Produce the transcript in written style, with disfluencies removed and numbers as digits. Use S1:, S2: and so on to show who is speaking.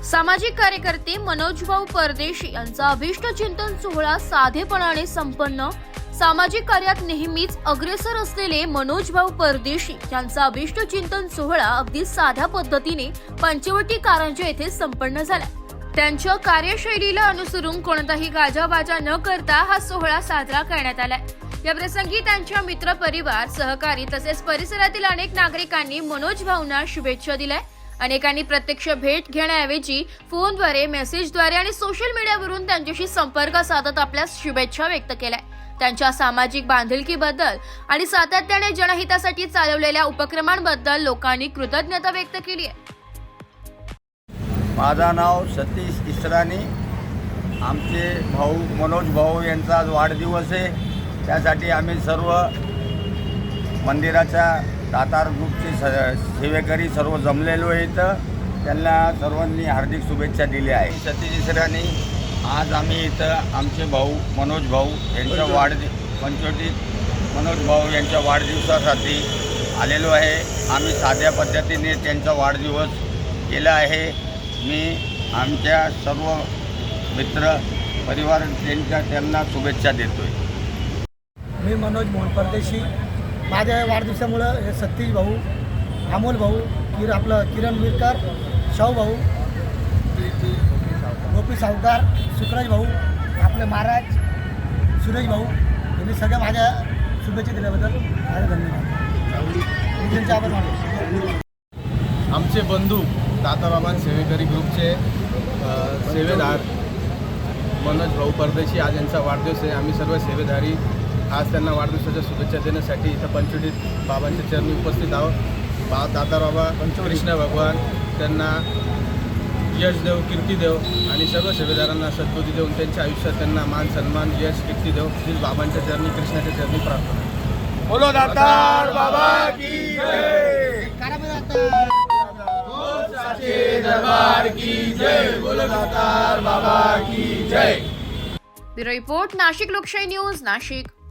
S1: सामाजिक कार्यकर्ते मनोजभाऊ परदेशी यांचा अभिष्ट चिंतन सोहळा साधेपणाने संपन्न। सामाजिक कार्यात नेहमीच अग्रेसर असलेले मनोजभाऊ परदेशी यांचा अभिष्ट चिंतन सोहळा अगदी साध्या पद्धतीने पंचवटी कारंजे येथे संपन्न झाला। त्यांच्या कार्यशैलीला अनुसरून कोणताही गाजावाजा न करता हा सोहळा साजरा करण्यात आला। या प्रसंगी त्यांच्या मित्र परिवार, सहकारी तसेच परिसरातील अनेक नागरिकांनी मनोजभाऊंना शुभेच्छा दिल्या। अनेकांनी प्रत्यक्ष भेट घेण्याऐवजी फोनद्वारे, मेसेजद्वारे आणि सोशल मीडियावरून त्यांच्याशी संपर्क साधत आपल्या शुभेच्छा व्यक्त केल्या। त्यांच्या सामाजिक बांधिलकीबद्दल आणि सातत्याने जनहितासाठी चालवलेल्या उपक्रमांबद्दल लोकांनी कृतज्ञता व्यक्त केली आहे।
S2: माझं नाव सतीश इसरानी। आमचे भाऊ मनोज भाऊ यांचा आज वाढदिवस आहे। त्यासाठी आम्ही सर्व मंदिराच्या दातार ग्रुपचे सेवेकरी सर्व जमलेलो आहेत। त्यांना सर्वांनी हार्दिक शुभेच्छा दिल्या आहे। सतीश इसरानी, आज आम्ही इथं आमचे भाऊ मनोज भाऊ यांच्या पंचवटीत मनोज भाऊ यांच्या वाढदिवसासाठी आलेलो आहे। आम्ही साध्या पद्धतीने त्यांचा वाढदिवस केला आहे। मी आमच्या सर्व मित्र परिवार त्यांना शुभेच्छा देतोय।
S3: मी मनोज मोहन परदेशी। माझ्या वाढदिवसामुळं हे सतीश भाऊ, अमोल भाऊ, किरण विरकर, शाहू भाऊ, गोपी सावकार, सुखराज भाऊ, आपले महाराज सुरेश भाऊ यांनी सगळ्या माझ्या शुभेच्छा दिल्याबद्दल माझे धन्यवाद। मी त्यांचे आभार मानतो।
S4: आमचे बंधू दाताबाबा सेवेकरी ग्रुपचे सेवेदार मनोज भाऊ परदेशी, आज यांचा वाढदिवस आहे। आम्ही सर्व सेवेदारी आज त्यांना वाढदिवसाच्या शुभेच्छा देण्यासाठी इथं पंचवटीत बाबांच्या चरणी उपस्थित आहोत। दाताबाबा कृष्ण भगवान त्यांना यश देव, कीर्ती देव आणि सर्व सेवेदारांना सद्बुद्धी देऊन त्यांच्या आयुष्यात त्यांना मान सन्मान, यश, कीर्ती देव ही बाबांच्या चरणी, कृष्णाच्या चरणी प्रार्थना।
S2: बोलो दातार बाबा की जय, दरबार की जय, बोलो दातार बाबा की जय।
S1: ब्युरो रिपोर्ट, नाशिक लोकशाही न्यूज, नाशिक।